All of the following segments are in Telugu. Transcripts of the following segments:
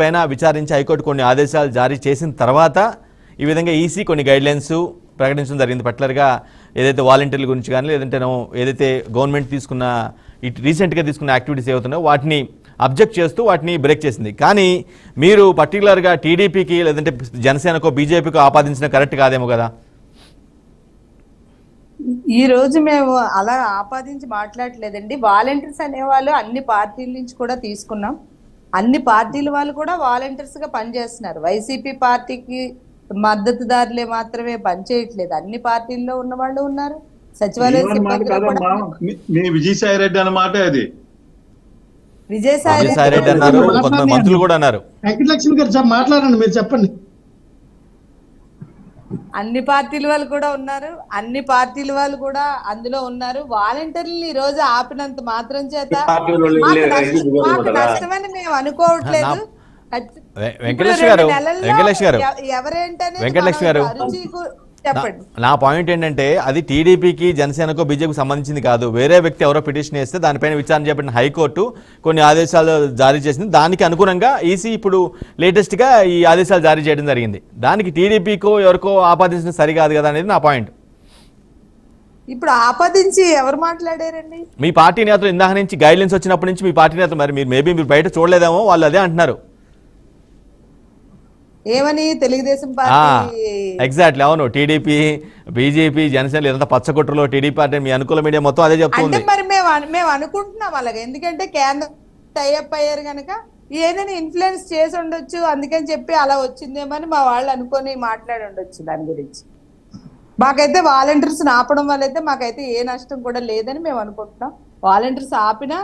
పైన విచారించి హైకోర్టు కొన్ని ఆదేశాలు జారీ చేసిన తర్వాత ఈ విధంగా ఈసీ కొన్ని గైడ్లైన్స్ ప్రకటించడం జరిగింది. పర్టికులర్గా ఏదైతే వాలంటీర్ల గురించి కానీ లేదంటే ఏదైతే గవర్నమెంట్ తీసుకున్న రీసెంట్గా తీసుకున్న యాక్టివిటీస్ ఏవవుతున్నాయో వాటిని అబ్జెక్ట్ చేస్తూ వాటిని బ్రేక్ చేసింది. కానీ మీరు పర్టికులర్గా టీడీపీకి లేదంటే జనసేనకో బీజేపీకో ఆపాదించడం కరెక్ట్ కాదేమో కదా? ఈ రోజు మేము అలా ఆపాదించి మాట్లాడలేదండి. వాలంటీర్స్ అనేవాళ్ళు అన్ని పార్టీల నుంచి కూడా తీసుకున్నాం. అన్ని పార్టీల వాళ్ళు కూడా వాలంటీర్స్ గా పనిచేస్తున్నారు. వైసీపీ పార్టీకి మద్దతుదారులే మాత్రమే పనిచేయట్లేదు, అన్ని పార్టీల్లో ఉన్న వాళ్ళు ఉన్నారు. సచివాలయ విజయసాయి రెడ్డి అన్నమాట అది. విజయసాయి రెడ్డి అన్నారు, మంత్రులు కూడా అన్నారు. వెంకటలక్ష్మి గారు మాట్లాడండి, మీరు చెప్పండి. అన్ని పార్టీల వాళ్ళు కూడా ఉన్నారు, అన్ని పార్టీల వాళ్ళు కూడా అందులో ఉన్నారు. వాలంటీర్లు ఈ రోజు ఆపినంత మాత్రం చేత మాకు నష్టమని మేము అనుకోవట్లేదు. వెంకటలక్ష్మి గారు, నా పాయింట్ ఏంటంటే అది టీడీపీకి జనసేనకో బీజేపీకి సంబంధించింది కాదు. వేరే వ్యక్తి ఎవరో పిటిషన్ వేస్తే దానిపైన విచారణ చేపట్టిన హైకోర్టు కొన్ని ఆదేశాలు జారీ చేసింది. దానికి అనుగుణంగా ఈసీ ఇప్పుడు లేటెస్ట్గా ఈ ఆదేశాలు జారీ చేయడం జరిగింది. దానికి టీడీపీకో ఎవరికో ఆపాదించడం సరికాదు కదా అనేది నా పాయింట్. ఇప్పుడు ఆపాదించి ఎవరు మాట్లాడారండి? మీ పార్టీ నేతలు ఇందాక నుంచి గైడ్లైన్స్ వచ్చినప్పటి నుంచి మీ పార్టీ నేతలు, మరి మీరు బయట చూడలేదేమో, వాళ్ళు అదే అంటున్నారు. ఏమని? తెలుగుదేశం పార్టీ ఎగ్జాక్ట్లీ, అవును. టీడీపీ, బీజేపీ, జనసేన ఇదంతా పచ్చకొట్టులో టీడీపీ అంటే మీ అనుకూల మీడియా మొత్తం అదే చెప్తుంది. మరి మేము అనుకుంటున్నాం అలాగే, ఎందుకంటే కేంద్రం టైఅప్ అయ్యారు కనుక ఏదైనా ఇన్ఫ్లుయెన్స్ చేసి ఉండొచ్చు, అందుకని చెప్పి అలా వచ్చిందేమని మా వాళ్ళు అనుకొని మాట్లాడి ఉండొచ్చు దాని గురించి. మాకైతే వాలంటీర్స్ ఆపడం వల్ల అయితే మాకైతే ఏ నష్టం కూడా లేదని మేము అనుకుంటున్నాం. వాలంటీర్స్ ఆపినా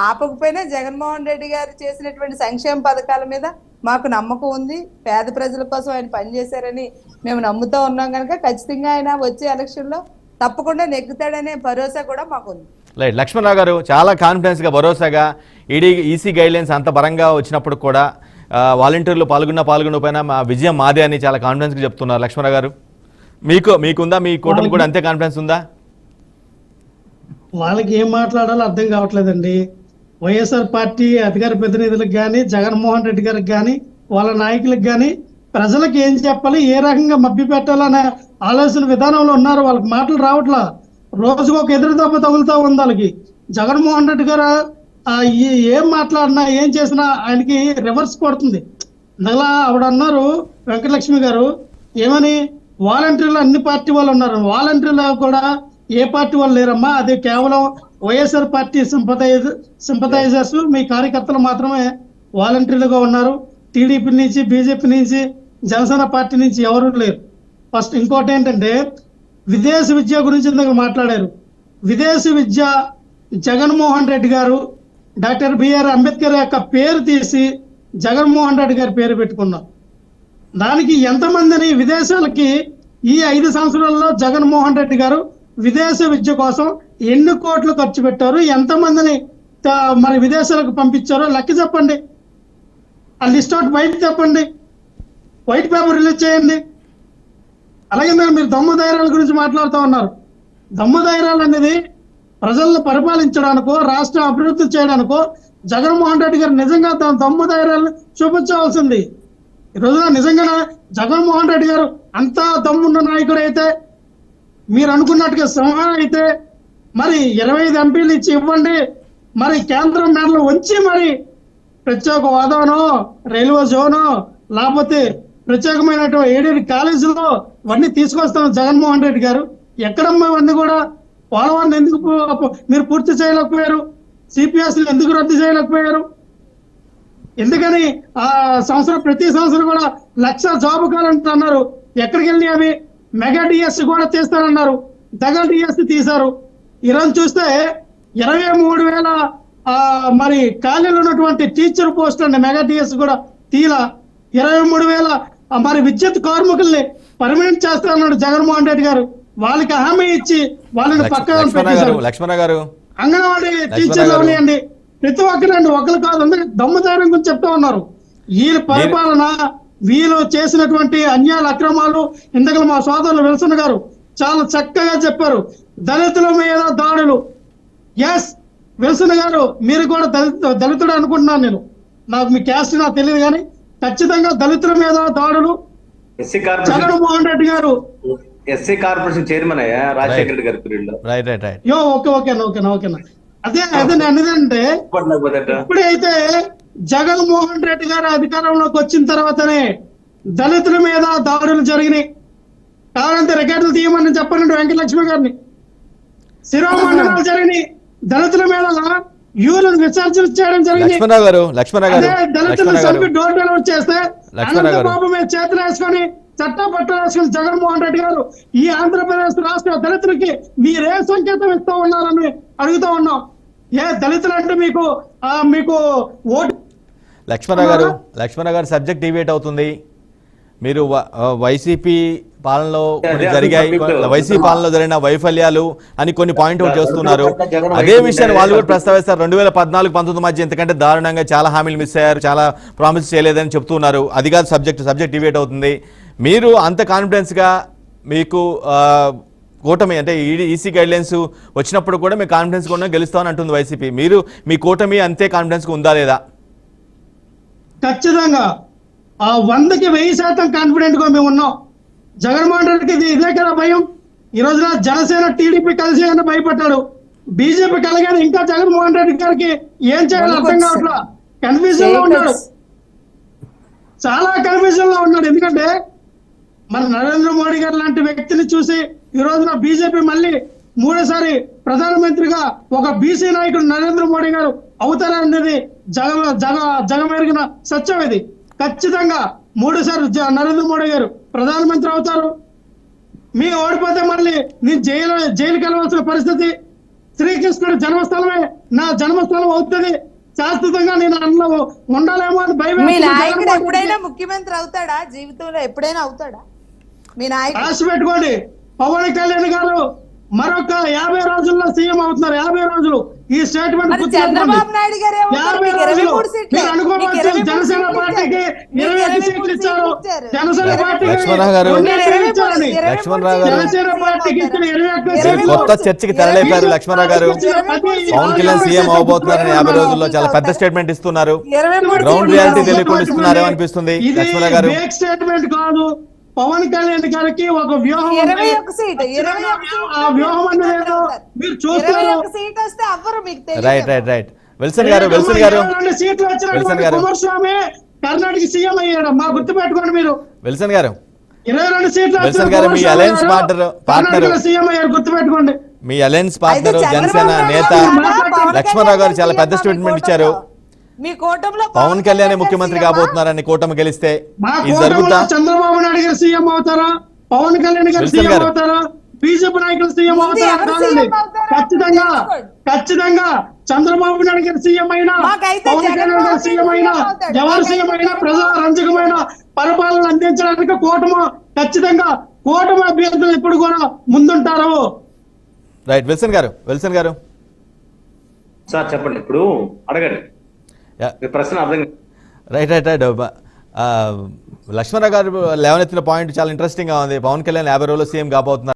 ఆపకపోయినా జగన్మోహన్ రెడ్డి గారు చేసినటువంటి సంక్షేమ పథకాల మీద మాకు నమ్మకం ఉంది. పేద ప్రజల కోసం ఆయన పనిచేశారని మేము నమ్ముతూ ఉన్నాం కనుక ఖచ్చితంగా ఆయన వచ్చే ఎలక్షన్ లో తప్పకుండా నెగ్గుతాడనే భరోసా కూడా మాకుంది. రైట్, లక్ష్మణరావు గారు చాలా కాన్ఫిడెన్స్గా భరోసాగా ఈసీ గైడ్లైన్స్ అంత బలంగా వచ్చినప్పుడు కూడా వాలంటీర్లు పాల్గొనకపోయినా మా విజయం మాదే అని చాలా కాన్ఫిడెన్స్గా చెప్తున్నారు. లక్ష్మణరావు గారు, మీకుందా? మీ కూటమి కూడా అంతే కాన్ఫిడెన్స్ ఉందా? వాళ్ళకి ఏం మాట్లాడాలో అర్థం కావట్లేదండి. వైఎస్ఆర్ పార్టీ అధికార ప్రతినిధులకు కానీ, జగన్మోహన్ రెడ్డి గారికి కానీ, వాళ్ళ నాయకులకు కానీ ప్రజలకు ఏం చెప్పాలి, ఏ రకంగా మభ్య పెట్టాలనే ఆలోచన విధానంలో ఉన్నారు. వాళ్ళకి మాటలు రావట్లా. రోజుకు ఒక ఎదురు దెబ్బ తగులుతూ ఉంది వాళ్ళకి. జగన్మోహన్ రెడ్డి గారు ఏం మాట్లాడినా ఏం చేసినా ఆయనకి రివర్స్ కొడుతుంది. అలా ఆవిడ అన్నారు వెంకటలక్ష్మి గారు, ఏమని? వాలంటీర్లు అన్ని పార్టీ వాళ్ళు ఉన్నారు. వాలంటీర్లు కూడా ఏ పార్టీ వాళ్ళు లేరమ్మా, అది కేవలం వైఎస్ఆర్ పార్టీ సింపథైజర్స్, మీ కార్యకర్తలు మాత్రమే వాలంటీర్లుగా ఉన్నారు. టీడీపీ నుంచి, బీజేపీ నుంచి, జనసేన పార్టీ నుంచి ఎవరు లేరు. ఫస్ట్ ఇంకోటి ఏంటంటే విదేశీ విద్య గురించి మాట్లాడారు. విదేశీ విద్య జగన్మోహన్ రెడ్డి గారు డాక్టర్ బిఆర్ అంబేద్కర్ యొక్క పేరు తీసి జగన్మోహన్ రెడ్డి గారి పేరు పెట్టుకున్నారు. దానికి ఎంతమందిని విదేశాలకి ఈ 5 సంవత్సరాల్లో జగన్మోహన్ రెడ్డి గారు విదేశీ విద్య కోసం ఎన్ని కోట్లు ఖర్చు పెట్టారు, ఎంతమందిని మరి విదేశాలకు పంపించారో లెక్క చెప్పండి. ఆ లిస్ట్ అవుట్ బయట చెప్పండి, వైట్ పేపర్ రిలీజ్ చేయండి. అలాగే మీరు దమ్ము ధైర్యాల గురించి మాట్లాడుతూ ఉన్నారు. దమ్ము ధైర్యాలు అనేది ప్రజలను పరిపాలించడానికో, రాష్ట్రం అభివృద్ధి చేయడానికో జగన్మోహన్ రెడ్డి గారు నిజంగా తన దమ్ము ధైర్యాలను చూపించవలసింది. ఈ రోజున నిజంగా జగన్మోహన్ రెడ్డి గారు అంతా దమ్మున్న నాయకుడు అయితే, మీరు అనుకున్నట్టుగా సింహం అయితే మరి 25 ఎంపీలు ఇచ్చి ఇవ్వండి, మరి కేంద్రం మేడలు వచ్చి మరి ప్రత్యేక హోదానో, రైల్వే జోనో, లేకపోతే ప్రత్యేకమైనటువంటి 7 కాలేజీలో ఇవన్నీ తీసుకొస్తాం జగన్మోహన్ రెడ్డి గారు. ఎక్కడమ్మా ఇవన్నీ కూడా? పోలవరం ఎందుకు మీరు పూర్తి చేయలేకపోయారు? సిపిఎస్లు ఎందుకు రద్దు చేయలేకపోయారు? ఎందుకని ప్రతి సంవత్సరం కూడా 1,00,000 జాబ్ కావాలంటే అన్నారు, ఎక్కడికి వెళ్ళి అవి? మెగా డిఎస్ కూడా తీస్తారన్నారు, దగా డిఎస్ తీశారు. ఈరోజు చూస్తే 23,000 మరి ఖాళీలు ఉన్నటువంటి టీచర్ పోస్ట్ అండి, మెగా డిఎస్ కూడా తీలా. 23,000 మరి విద్యుత్ కార్మికుల్ని పర్మనెంట్ చేస్తారన్నాడు జగన్మోహన్ రెడ్డి గారు. వాళ్ళకి హామీ ఇచ్చి వాళ్ళని పక్కన పెట్టేశారు. అంగన్వాడీ టీచర్లు ఉన్నాయండి, ప్రతి ఒక్కరండి, ఒకరు కాదు, అందరికి దమ్ము ధైర్యం గురించి చెప్తా ఉన్నారు. వీళ్ళ పరిపాలన, వీళ్ళు చేసినటువంటి అన్యాయాల అక్రమాలు ఇందుకు మా సోదరులు విల్సన్ గారు చాలా చక్కగా చెప్పారు. దళితుల మీద దాడులు. ఎస్ విల్సన్ గారు, మీరు కూడా దళితుడు అనుకుంటున్నాను నేను. నాకు మీ క్యాస్ట్ నాకు తెలియదు కానీ ఖచ్చితంగా దళితుల మీద దాడులు ఎస్సీ కార్పొరేషన్ జగన్మోహన్ రెడ్డి గారు చైర్మన్ అయ్యా రాజశేఖర రెడ్డి గారి పీరియడ్ లో. రైట్ రైట్ రైట్ ఓకేనా అదే నేను అనేదంటే ఇప్పుడైతే జగన్మోహన్ రెడ్డి గారు అధికారంలోకి వచ్చిన తర్వాతనే దళితుల మీద దాడులు జరిగినాయి. కావాలంటే రికార్డులు తీయమని చెప్పండి వెంకటలక్ష్మి గారిని. శిరోమండలాలు జరిగినాయి, దళితుల మీద యూరిన్ విసర్జన చేయడం జరిగింది. లక్ష్మణరావు గారు దళితులను చంపి డోర్ డెలివరీ చేస్తే లక్ష్మణరావు గారు బాబు మీద చేతులు వేసుకొని చట్టం పట్టలు వేసుకుని జగన్మోహన్ రెడ్డి గారు ఈ ఆంధ్రప్రదేశ్ రాష్ట్ర దళితులకి మీరే సంకేతం ఇస్తూ ఉన్నారని అడుగుతూ ఉన్నాం. ఏ దళితులు అంటే మీకు ఓటు లక్ష్మణరావు గారు సబ్జెక్ట్ డిబేట్ అవుతుంది. మీరు వైసీపీ పాలనలో కొన్ని జరిగాయి, వైసీపీ పాలనలో జరిగిన వైఫల్యాలు అని కొన్ని పాయింట్ అవుట్ చేస్తున్నారు. అదే విషయాన్ని వాళ్ళు కూడా ప్రస్తావిస్తారు. 2014-19 మధ్య ఇంతకంటే దారుణంగా చాలా హామీలు మిస్ అయ్యారు, చాలా ప్రామిస్ చేయలేదని చెప్తున్నారు. అది కాదు సబ్జెక్ట్ డిబేట్ అవుతుంది. మీరు అంత కాన్ఫిడెన్స్గా మీకు కూటమి అంటే ఈసీ గైడ్లైన్స్ వచ్చినప్పుడు కూడా మీకు కాన్ఫిడెన్స్ కూడా గెలుస్తామని అంటుంది వైసీపీ. మీరు మీ కూటమి అంతే కాన్ఫిడెన్స్ ఉందా లేదా? ఖచ్చితంగా 100కి 1000% కాన్ఫిడెంట్ గా మేము ఉన్నాం. జగన్మోహన్ రెడ్డికి ఇదే కదా భయం. ఈ రోజున జనసేన టీడీపీ కలిసి అని భయపడ్డాడు. బీజేపీ కలిగానే ఇంకా జగన్మోహన్ రెడ్డి గారికి ఏం చేయాలో అర్థం కావట్లా, కన్ఫ్యూజన్ లో ఉన్నాడు, చాలా కన్ఫ్యూజన్ లో ఉన్నాడు. ఎందుకంటే మన నరేంద్ర మోడీ గారు లాంటి వ్యక్తిని చూసి ఈ రోజున బీజేపీ మళ్ళీ 3సారి ప్రధానమంత్రిగా ఒక బీసీ నాయకుడు నరేంద్ర మోడీ గారు అవుతారనేది జగమెరిగిన సత్యం. ఇది ఖచ్చితంగా 3సారి నరేంద్ర మోడీ గారు ప్రధానమంత్రి అవుతారు. మీ ఓడిపోతే మళ్ళీ నేను జైలుకి వెళ్ళవలసిన పరిస్థితి. శ్రీకృష్ణుడి జన్మస్థలమే నా జన్మస్థలం అవుతుంది. శాశ్వతంగా నేను అందులో ఉండాలేమో అని భయం. మీ నాయకుడు ఎప్పుడైనా ముఖ్యమంత్రి అవుతాడా? జీవితంలో ఎప్పుడైనా అవుతాడా మీ నాయకుడు? రాసి పెట్టుకోండి, పవన్ కళ్యాణ్ గారు మరొక 50 రోజుల్లో సీఎం అవుతున్నారు. 50 రోజులు ఈ స్టేట్మెంట్ చంద్రబాబు నాయుడు గారు జనసేన పార్టీకి 21 సీట్లు ఇచ్చారు. జనసేన పార్టీకి ఇచ్చిన 21 సీట్లు కొత్త చర్చకి తెరలేపారు లక్ష్మణరావు గారు. పవన్ కళ్యాణ్ సీఎం అవబోతున్నారని 50 రోజుల్లో చాలా పెద్ద స్టేట్మెంట్ ఇస్తున్నారు. గ్రౌండ్ రియాలిటీ తెలియకుండా ఇస్తున్నారేమో అనిపిస్తుంది లక్ష్మణరావు గారు. స్టేట్మెంట్ కాదు, పవన్ కళ్యాణ్ గారికి ఒక వ్యూహం, ఆ వ్యూహం అనేది మీరు చూస్తారు. రైట్ విల్సన్ గారు సీట్లు వచ్చిన కుమారస్వామి కర్ణాటక సీఎం అయ్యాడు. మా గుర్తు పెట్టుకోండి మీరు. విల్సన్ గారు 22 సీట్లు విల్సన్ గారు మీ అలయన్స్ పార్ట్నర్ సీఎం అయ్యారు, గుర్తు పెట్టుకోండి. మీ అలయన్స్ పార్ట్నర్ జనసేన నేత లక్ష్మణరావు గారు చాలా పెద్ద స్టేట్మెంట్ ఇచ్చారు. మీ కూటమిలో పవన్ కళ్యాణ్ ముఖ్యమంత్రి కాబోతున్నారని కూటమి గెలిస్తే ఇది జరుగుతా? చంద్రబాబు నాయుడు గారు సీఎం అవుతారా, పవన్ కళ్యాణ్ గారు సీఎం అవుతారా, బీజేపీ నాయకులు సీఎం అవుతారా? ఖచ్చితంగా చంద్రబాబు నాయుడు గారు సీఎం అయినా, పవన్ కళ్యాణ్ గారు సీఎం అయినా, ఎవరు సీఎం అయినా ప్రజా రంజకమైన పరిపాలన అందించడానికి ఖచ్చితంగా కూటమి అభ్యర్థులు ఎప్పుడు కూడా ముందుంటారు. రైట్ విల్సన్ గారు సార్ చెప్పండి, ఇప్పుడు అడగండి ప్రశ్న అర్థం. రైట్ లక్ష్మణరావు గారు లేవనెత్తిన పాయింట్ చాలా ఇంట్రెస్టింగ్ గా ఉంది. పవన్ కళ్యాణ్ 50 రోజుల్లో సీఎం కాబోతున్నారు.